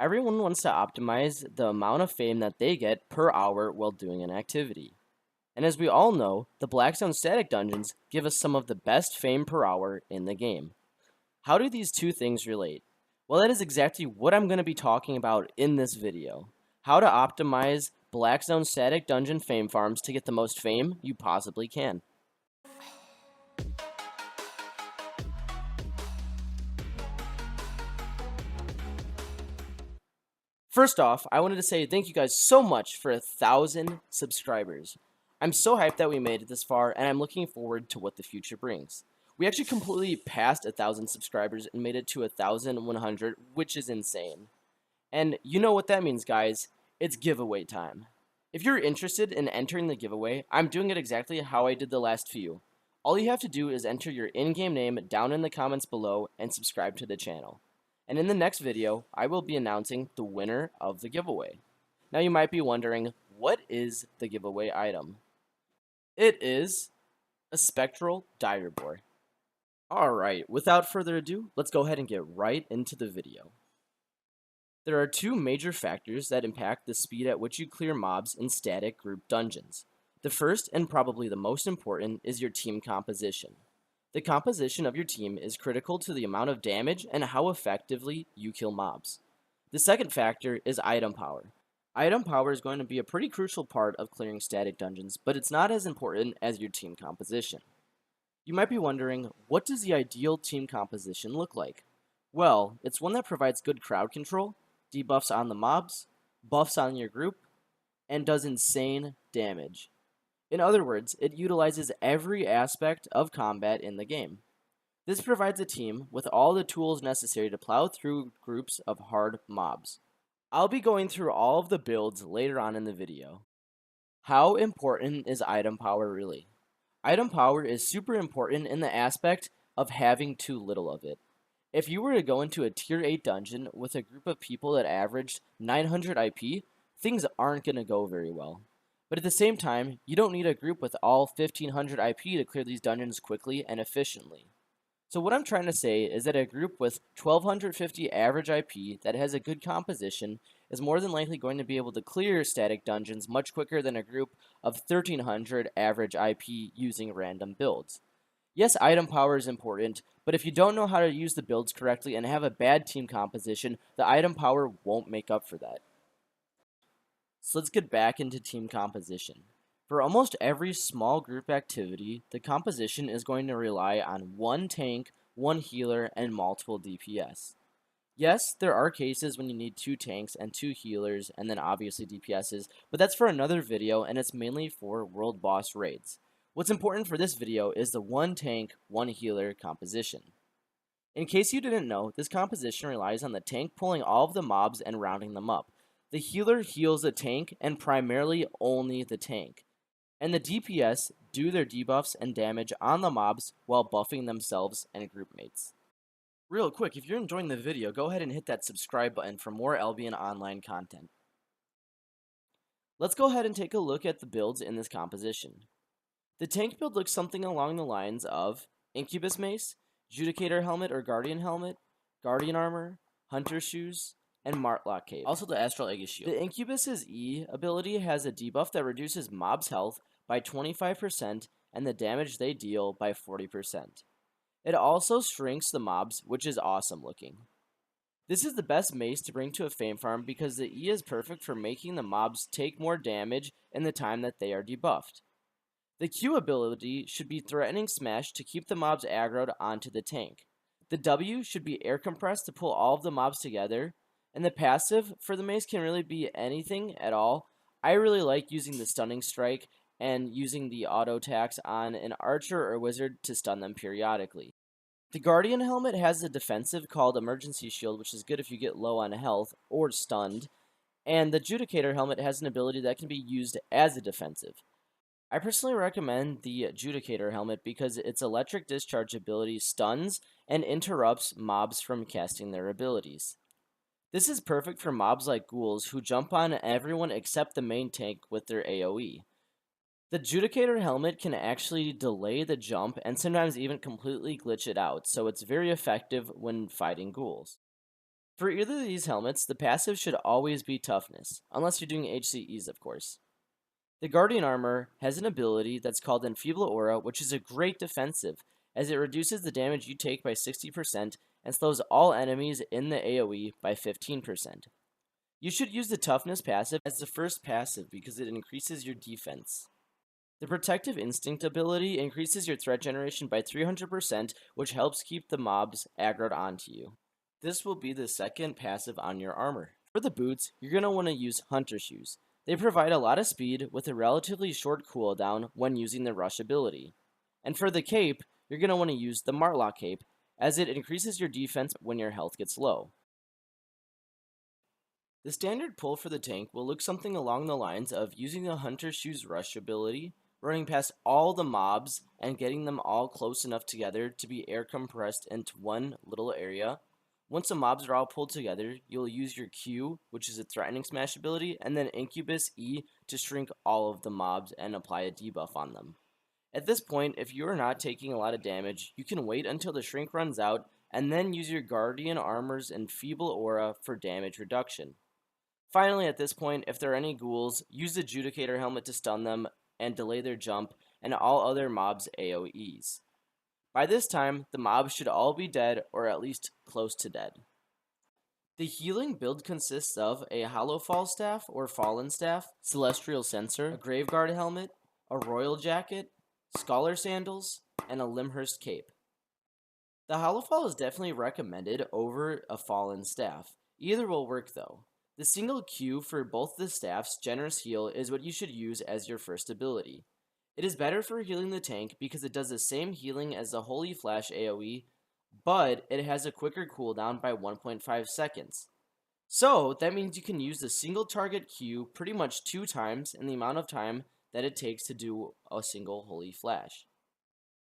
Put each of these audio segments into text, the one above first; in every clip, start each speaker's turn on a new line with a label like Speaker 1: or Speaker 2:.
Speaker 1: Everyone wants to optimize the amount of fame that they get per hour while doing an activity. And as we all know, the Blackstone static dungeons give us some of the best fame per hour in the game. How do these two things relate? Well, that is exactly what I'm going to be talking about in this video. How to optimize Blackstone static dungeon fame farms to get the most fame you possibly can. First off, I wanted to say thank you guys so much for 1,000 subscribers. I'm so hyped that we made it this far, and I'm looking forward to what the future brings. We actually completely passed 1,000 subscribers and made it to 1,100, which is insane. And you know what that means, guys. It's giveaway time. If you're interested in entering the giveaway, I'm doing it exactly how I did the last few. All you have to do is enter your in-game name down in the comments below and subscribe to the channel. And in the next video, I will be announcing the winner of the giveaway. Now you might be wondering, what is the giveaway item? It is a spectral dire boar. Alright, without further ado, let's go ahead and get right into the video. There are two major factors that impact the speed at which you clear mobs in static group dungeons. The first, and probably the most important, is your team composition. The composition of your team is critical to the amount of damage and how effectively you kill mobs. The second factor is item power. Item power is going to be a pretty crucial part of clearing static dungeons, but it's not as important as your team composition. You might be wondering, what does the ideal team composition look like? Well, it's one that provides good crowd control, debuffs on the mobs, buffs on your group, and does insane damage. In other words, it utilizes every aspect of combat in the game. This provides a team with all the tools necessary to plow through groups of hard mobs. I'll be going through all of the builds later on in the video. How important is item power really? Item power is super important in the aspect of having too little of it. If you were to go into a tier 8 dungeon with a group of people that averaged 900 IP, things aren't going to go very well. But at the same time, you don't need a group with all 1500 IP to clear these dungeons quickly and efficiently. So what I'm trying to say is that a group with 1250 average IP that has a good composition is more than likely going to be able to clear static dungeons much quicker than a group of 1300 average IP using random builds. Yes, item power is important, but if you don't know how to use the builds correctly and have a bad team composition, the item power won't make up for that. So let's get back into team composition. For almost every small group activity, the composition is going to rely on one tank, one healer, and multiple DPS. Yes, there are cases when you need 2 tanks and 2 healers, and then obviously DPSs, but that's for another video, and it's mainly for world boss raids. What's important for this video is the 1 tank, 1 healer composition. In case you didn't know, this composition relies on the tank pulling all of the mobs and rounding them up. The healer heals the tank, and primarily only the tank. And the DPS do their debuffs and damage on the mobs while buffing themselves and groupmates. Real quick, if you're enjoying the video, go ahead and hit that subscribe button for more Albion online content. Let's go ahead and take a look at the builds in this composition. The tank build looks something along the lines of Incubus Mace, Judicator Helmet or Guardian Helmet, Guardian Armor, Hunter Shoes, and Martlock Cape. Also the Astral Aegis Shield. The Incubus's E ability has a debuff that reduces mobs' health by 25% and the damage they deal by 40%. It also shrinks the mobs, which is awesome looking. This is the best mace to bring to a fame farm because the E is perfect for making the mobs take more damage in the time that they are debuffed. The Q ability should be Threatening Smash to keep the mobs aggroed onto the tank. The W should be Air Compress to pull all of the mobs together. And the passive for the mace can really be anything at all. I really like using the Stunning Strike and using the auto attacks on an archer or wizard to stun them periodically. The Guardian Helmet has a defensive called Emergency Shield, which is good if you get low on health or stunned. And the Judicator Helmet has an ability that can be used as a defensive. I personally recommend the Judicator Helmet because its electric discharge ability stuns and interrupts mobs from casting their abilities. This is perfect for mobs like ghouls who jump on everyone except the main tank with their AoE. The Judicator Helmet can actually delay the jump and sometimes even completely glitch it out, so it's very effective when fighting ghouls. For either of these helmets, the passive should always be toughness, unless you're doing HCEs, of course. The Guardian armor has an ability that's called Enfeeble Aura, which is a great defensive, as it reduces the damage you take by 60% and slows all enemies in the AoE by 15%. You should use the Toughness passive as the first passive because it increases your defense. The Protective Instinct ability increases your threat generation by 300%, which helps keep the mobs aggroed onto you. This will be the second passive on your armor. For the boots, you're going to want to use Hunter Shoes. They provide a lot of speed with a relatively short cooldown when using the Rush ability. And for the cape, you're going to want to use the Martlock cape, as it increases your defense when your health gets low. The standard pull for the tank will look something along the lines of using the Hunter Shoes Rush ability, running past all the mobs and getting them all close enough together to be air compressed into one little area. Once the mobs are all pulled together, you'll use your Q, which is a threatening smash ability, and then Incubus E to shrink all of the mobs and apply a debuff on them. At this point, if you are not taking a lot of damage, you can wait until the shrink runs out and then use your Guardian Armor's Enfeeble Aura for damage reduction. Finally, at this point, if there are any ghouls, use the Judicator helmet to stun them and delay their jump and all other mobs' AoEs. By this time, the mobs should all be dead or at least close to dead. The healing build consists of a Hollow Fall Staff or Fallen Staff, Celestial Censer, a Graveguard helmet, a Royal Jacket, Scholar Sandals, and a Limhurst Cape. The Hollow Fall is definitely recommended over a Fallen Staff. Either will work though. The single Q for both the staffs, Generous Heal, is what you should use as your first ability. It is better for healing the tank because it does the same healing as the Holy Flash AoE, but it has a quicker cooldown by 1.5 seconds. So, that means you can use the single target Q pretty much 2 times in the amount of time that it takes to do a single Holy Flash.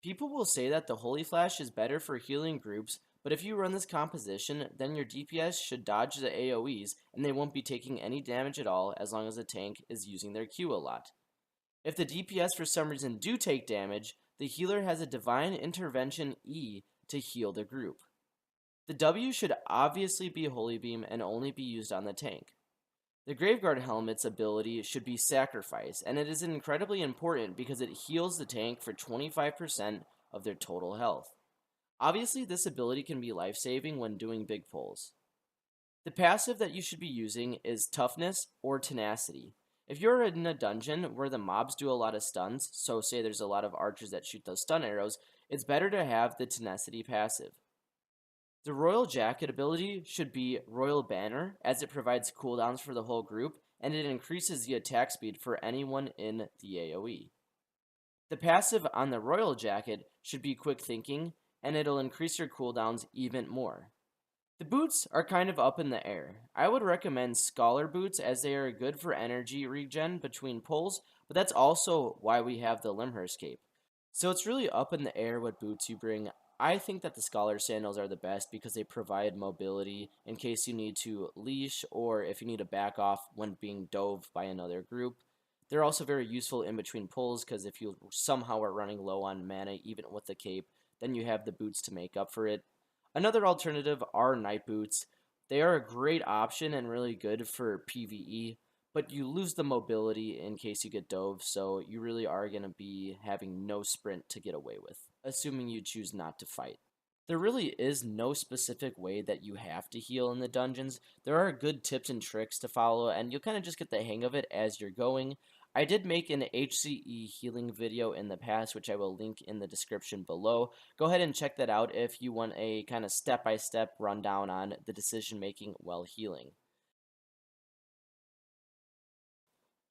Speaker 1: People will say that the Holy Flash is better for healing groups, but if you run this composition, then your DPS should dodge the AoEs and they won't be taking any damage at all as long as the tank is using their Q a lot. If the DPS for some reason do take damage, the healer has a Divine Intervention E to heal the group. The W should obviously be Holy Beam and only be used on the tank. The Graveguard helmet's ability should be Sacrifice, and it is incredibly important because it heals the tank for 25% of their total health. Obviously, this ability can be life-saving when doing big pulls. The passive that you should be using is Toughness or Tenacity. If you're in a dungeon where the mobs do a lot of stuns, so say there's a lot of archers that shoot those stun arrows, it's better to have the Tenacity passive. The Royal Jacket ability should be Royal Banner, as it provides cooldowns for the whole group, and it increases the attack speed for anyone in the AoE. The passive on the Royal Jacket should be Quick Thinking, and it'll increase your cooldowns even more. The boots are kind of up in the air. I would recommend Scholar boots as they are good for energy regen between pulls, but that's also why we have the Limhurst cape. So it's really up in the air what boots you bring. I think that the Scholar sandals are the best because they provide mobility in case you need to leash or if you need to back off when being dove by another group. They're also very useful in between pulls because if you somehow are running low on mana even with the cape, then you have the boots to make up for it. Another alternative are night boots. They are a great option and really good for PvE, but you lose the mobility in case you get dove, so you really are going to be having no sprint to get away with, assuming you choose not to fight. There really is no specific way that you have to heal in the dungeons. There are good tips and tricks to follow, and you'll kind of just get the hang of it as you're going. I did make an HCE healing video in the past, which I will link in the description below. Go ahead and check that out if you want a kind of step-by-step rundown on the decision-making while healing.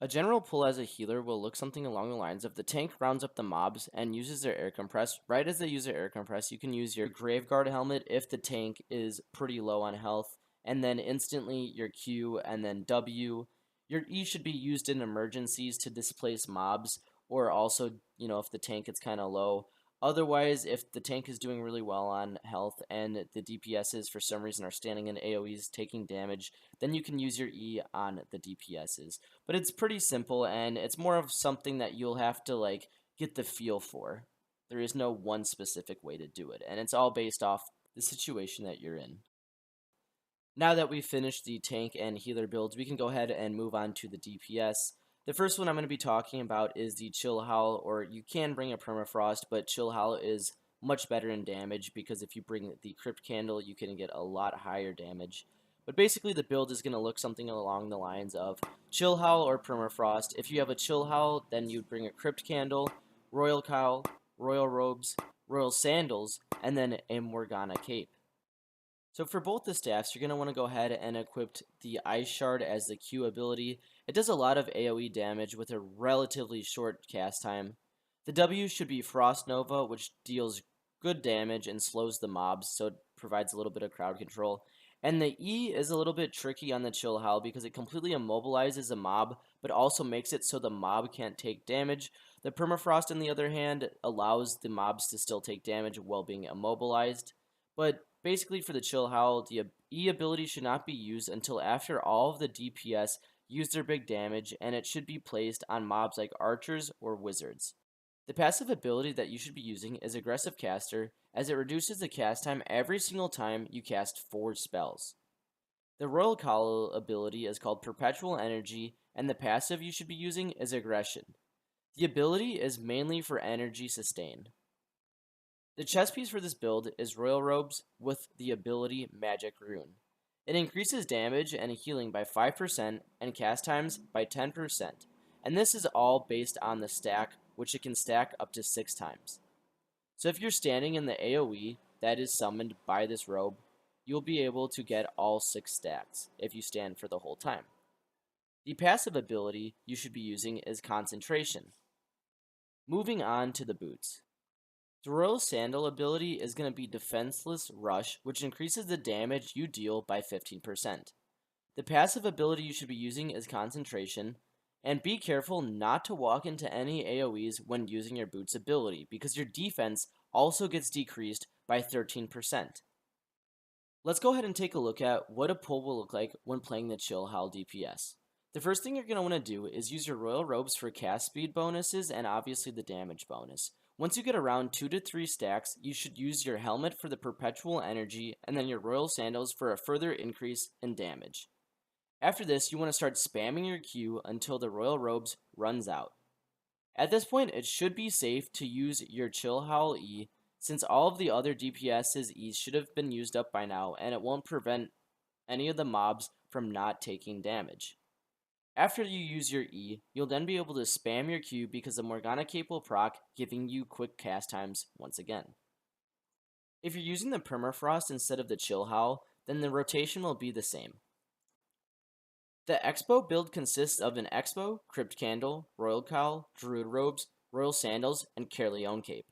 Speaker 1: A general pull as a healer will look something along the lines of the tank rounds up the mobs and uses their air compress. Right as they use their air compress, you can use your Graveguard helmet if the tank is pretty low on health, and then instantly your Q and then W. Your E should be used in emergencies to displace mobs, or also, if the tank is kind of low. Otherwise, if the tank is doing really well on health and the DPSs for some reason are standing in AoEs taking damage, then you can use your E on the DPSs. But it's pretty simple, and it's more of something that you'll have to get the feel for. There is no one specific way to do it, and it's all based off the situation that you're in. Now that we've finished the tank and healer builds, we can go ahead and move on to the DPS. The first one I'm going to be talking about is the ChillHowl, or you can bring a Permafrost, but ChillHowl is much better in damage because if you bring the Crypt Candle, you can get a lot higher damage. But basically, the build is going to look something along the lines of ChillHowl or Permafrost. If you have a ChillHowl, then you'd bring a Crypt Candle, Royal Cowl, Royal Robes, Royal Sandals, and then a Morgana Cape. So for both the staffs, you're going to want to go ahead and equip the Ice Shard as the Q ability. It does a lot of AoE damage with a relatively short cast time. The W should be Frost Nova, which deals good damage and slows the mobs, so it provides a little bit of crowd control. And the E is a little bit tricky on the ChillHowl because it completely immobilizes a mob, but also makes it so the mob can't take damage. The Permafrost, on the other hand, allows the mobs to still take damage while being immobilized. But basically, for the ChillHowl, the E ability should not be used until after all of the DPS use their big damage, and it should be placed on mobs like archers or wizards. The passive ability that you should be using is Aggressive Caster, as it reduces the cast time every single time you cast 4 spells. The Royal Cowl ability is called Perpetual Energy, and the passive you should be using is Aggression. The ability is mainly for energy sustain. The chest piece for this build is Royal Robes with the ability Magic Rune. It increases damage and healing by 5% and cast times by 10%, and this is all based on the stack, which it can stack up to 6 times. So if you're standing in the AoE that is summoned by this robe, you'll be able to get all 6 stacks if you stand for the whole time. The passive ability you should be using is Concentration. Moving on to the boots. The Royal Sandal ability is going to be Defenseless Rush, which increases the damage you deal by 15%. The passive ability you should be using is Concentration, and be careful not to walk into any AoEs when using your boots ability, because your defense also gets decreased by 13%. Let's go ahead and take a look at what a pull will look like when playing the ChillHowl DPS. The first thing you're going to want to do is use your Royal Robes for cast speed bonuses and obviously the damage bonus. Once you get around 2 to 3 stacks, you should use your helmet for the perpetual energy and then your Royal Sandals for a further increase in damage. After this, you want to start spamming your Q until the Royal Robes runs out. At this point, it should be safe to use your ChillHowl E, since all of the other DPS's E's should have been used up by now, and it won't prevent any of the mobs from not taking damage. After you use your E, you'll then be able to spam your Q because the Morgana Cape will proc, giving you quick cast times once again. If you're using the Permafrost instead of the ChillHowl, then the rotation will be the same. The L-Xbow build consists of an L-Xbow, Crypt Candle, Royal Cowl, Druid Robes, Royal Sandals, and Caerleon Cape.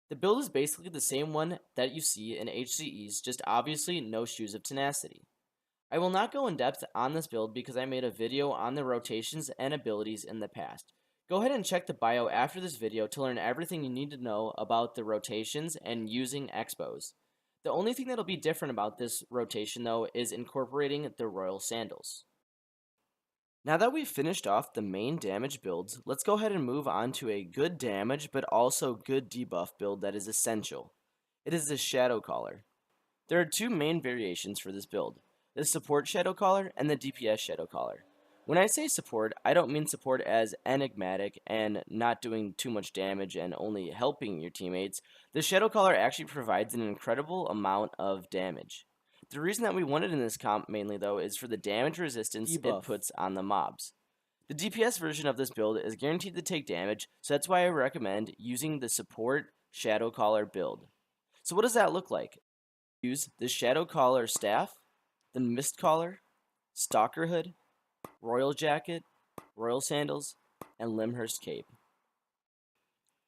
Speaker 1: The build is basically the same one that you see in HCEs, just obviously no Shoes of Tenacity. I will not go in depth on this build because I made a video on the rotations and abilities in the past. Go ahead and check the bio after this video to learn everything you need to know about the rotations and using L-Xbows. The only thing that'll be different about this rotation though is incorporating the Royal Sandals. Now that we've finished off the main damage builds, let's go ahead and move on to a good damage but also good debuff build that is essential. It is the Shadow Caller. There are 2 main variations for this build: the Support Shadow Caller and the DPS Shadow Caller. When I say support, I don't mean support as enigmatic and not doing too much damage and only helping your teammates. The Shadow Caller actually provides an incredible amount of damage. The reason that we want it in this comp mainly though is for the damage resistance it puts on the mobs. The DPS version of this build is guaranteed to take damage, so that's why I recommend using the Support Shadow Caller build. So what does that look like? Use the Shadow Caller staff, the Mist Collar, Stalker Hood, Royal Jacket, Royal Sandals, and Limhurst Cape.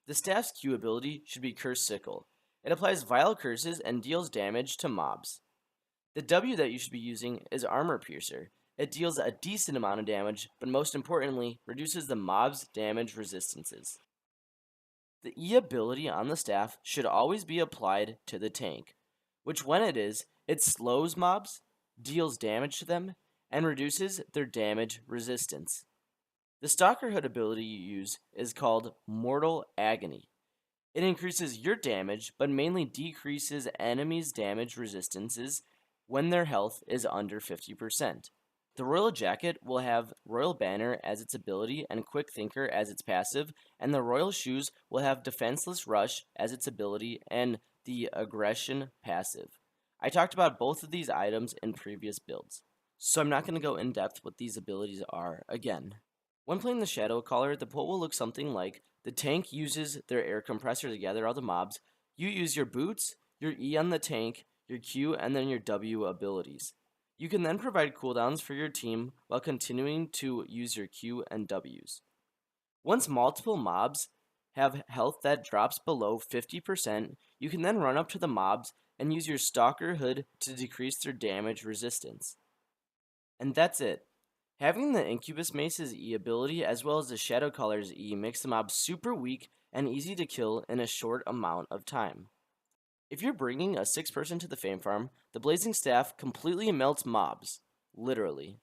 Speaker 1: The staff's Q ability should be Curse Sickle. It applies vile curses and deals damage to mobs. The W that you should be using is Armor Piercer. It deals a decent amount of damage, but most importantly, reduces the mob's damage resistances. The E ability on the staff should always be applied to the tank, which when it slows mobs, deals damage to them, and reduces their damage resistance. The Stalker Hood ability you use is called Mortal Agony. It increases your damage, but mainly decreases enemies' damage resistances when their health is under 50%. The Royal Jacket will have Royal Banner as its ability and Quick Thinker as its passive, and the Royal Shoes will have Defenseless Rush as its ability and the Aggression passive. I talked about both of these items in previous builds, so I'm not going to go in depth what these abilities are again. When playing the Shadow Caller, the pull will look something like the tank uses their air compressor to gather all the mobs, you use your boots, your E on the tank, your Q, and then your W abilities. You can then provide cooldowns for your team while continuing to use your Q and Ws. Once multiple mobs have health that drops below 50%, you can then run up to the mobs and use your Stalker Hood to decrease their damage resistance. And that's it. Having the Incubus Mace's E ability as well as the Shadow Caller's E makes the mob super weak and easy to kill in a short amount of time. If you're bringing a 6-person to the Fame Farm, the Blazing Staff completely melts mobs. Literally.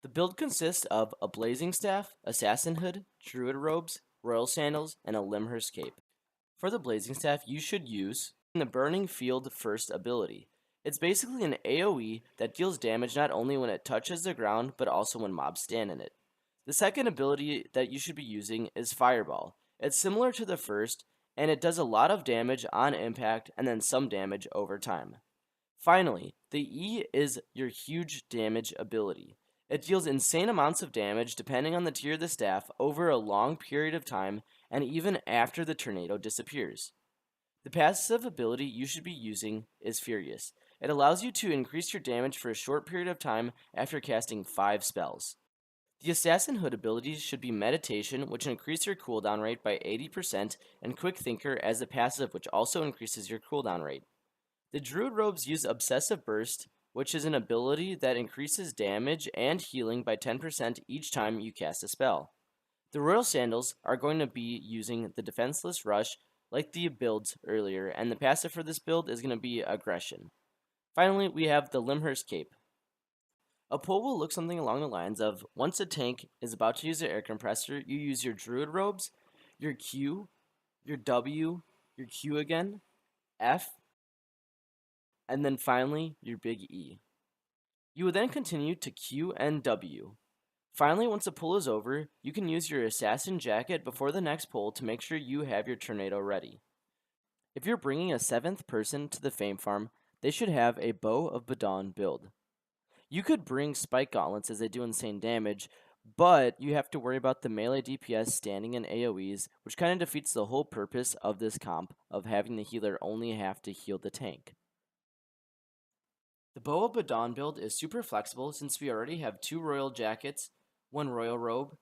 Speaker 1: The build consists of a Blazing Staff, Assassin Hood, Druid Robes, Royal Sandals, and a Limhurst Cape. For the Blazing Staff, you should use the Burning Field First ability. It's basically an AoE that deals damage not only when it touches the ground, but also when mobs stand in it. The second ability that you should be using is Fireball. It's similar to the first, and it does a lot of damage on impact and then some damage over time. Finally, the E is your huge damage ability. It deals insane amounts of damage depending on the tier of the staff over a long period of time and even after the tornado disappears. The passive ability you should be using is Furious. It allows you to increase your damage for a short period of time after casting 5 spells. The Assassin Hood abilities should be Meditation, which increases your cooldown rate by 80%, and Quick Thinker as the passive, which also increases your cooldown rate. The Druid Robes use Obsessive Burst, which is an ability that increases damage and healing by 10% each time you cast a spell. The Royal Sandals are going to be using the Defenseless Rush like the builds earlier, and the passive for this build is going to be Aggression. Finally, we have the Limhurst Cape. A pull will look something along the lines of, once a tank is about to use their air compressor, you use your Druid Robes, your Q, your W, your Q again, F, and then finally your big E. You would then continue to Q and W. Finally, once the pull is over, you can use your Assassin Jacket before the next pull to make sure you have your tornado ready. If you're bringing a 7th person to the Fame Farm, they should have a Bow of Badon build. You could bring Spike Gauntlets as they do insane damage, but you have to worry about the melee DPS standing in AoEs, which kind of defeats the whole purpose of this comp of having the healer only have to heal the tank. The Bow of Badon build is super flexible since we already have 2 Royal Jackets, 1 Royal Robe,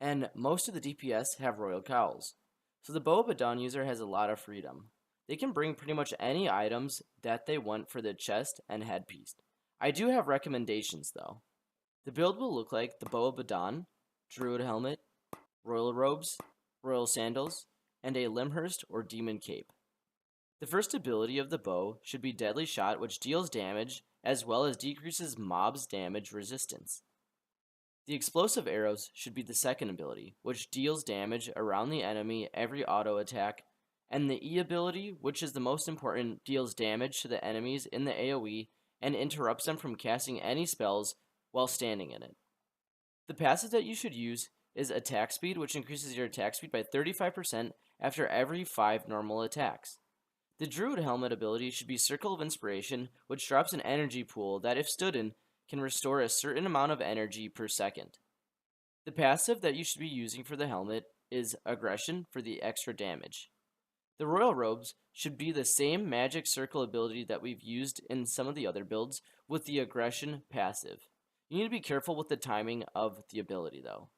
Speaker 1: and most of the DPS have Royal Cowls. So the Bow of Badon user has a lot of freedom. They can bring pretty much any items that they want for the chest and headpiece. I do have recommendations though. The build will look like the Bow of Badon, Druid Helmet, Royal Robes, Royal Sandals, and a Limhurst or Demon Cape. The first ability of the bow should be Deadly Shot, which deals damage as well as decreases mobs' damage resistance. The Explosive Arrows should be the second ability, which deals damage around the enemy every auto attack, and the E ability, which is the most important, deals damage to the enemies in the AoE and interrupts them from casting any spells while standing in it. The passive that you should use is Attack Speed, which increases your attack speed by 35% after every 5 normal attacks. The Druid Helmet ability should be Circle of Inspiration, which drops an energy pool that, if stood in, can restore a certain amount of energy per second. The passive that you should be using for the helmet is Aggression for the extra damage. The Royal Robes should be the same magic circle ability that we've used in some of the other builds with the Aggression passive. You need to be careful with the timing of the ability though.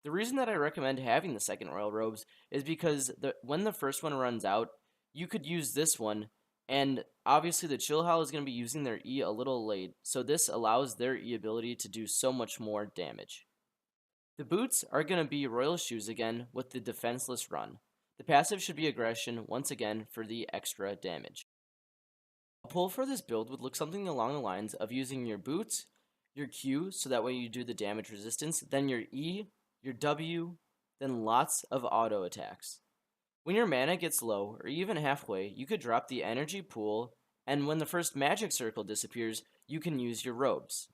Speaker 1: The reason that I recommend having the second Royal Robes is because when the first one runs out, you could use this one, and obviously the ChillHowl is going to be using their E a little late, so this allows their E ability to do so much more damage. The boots are going to be Royal Shoes again with the Defenseless Run. The passive should be Aggression once again for the extra damage. A pull for this build would look something along the lines of using your boots, your Q, so that way you do the damage resistance, then your E, your W, then lots of auto attacks. When your mana gets low, or even halfway, you could drop the energy pool and when the first magic circle disappears, you can use your robes.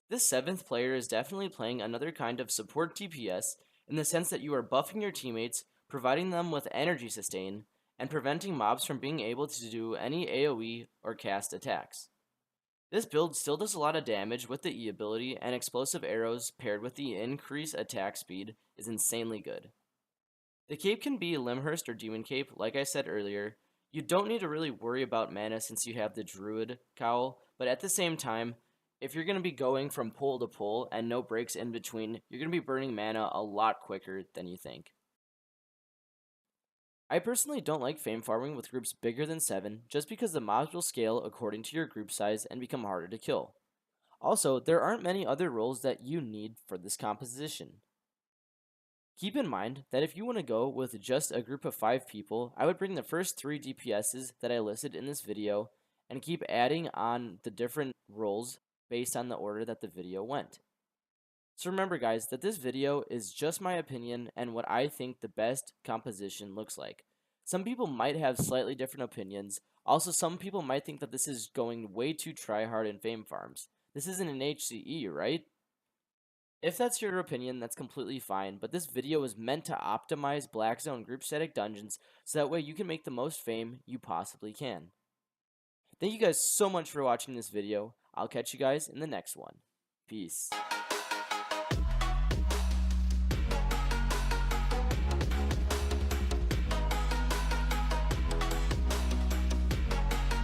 Speaker 1: This 7th player is definitely playing another kind of support DPS in the sense that you are buffing your teammates, providing them with energy sustain, and preventing mobs from being able to do any AoE or cast attacks. This build still does a lot of damage with the E ability, and explosive arrows paired with the increased attack speed is insanely good. The cape can be Limhurst or Demon Cape, like I said earlier. You don't need to really worry about mana since you have the Druid cowl, but at the same time, if you're going to be going from pole to pole and no breaks in between, you're going to be burning mana a lot quicker than you think. I personally don't like fame farming with groups bigger than 7, just because the mobs will scale according to your group size and become harder to kill. Also, there aren't many other roles that you need for this composition. Keep in mind that if you want to go with just a group of 5 people, I would bring the first 3 DPSs that I listed in this video and keep adding on the different roles based on the order that the video went. So remember guys, that this video is just my opinion and what I think the best composition looks like. Some people might have slightly different opinions. Also, some people might think that this is going way too tryhard in fame farms. This isn't an HCE, right? If that's your opinion, that's completely fine, but this video is meant to optimize Black Zone group static dungeons so that way you can make the most fame you possibly can. Thank you guys so much for watching this video. I'll catch you guys in the next one. Peace.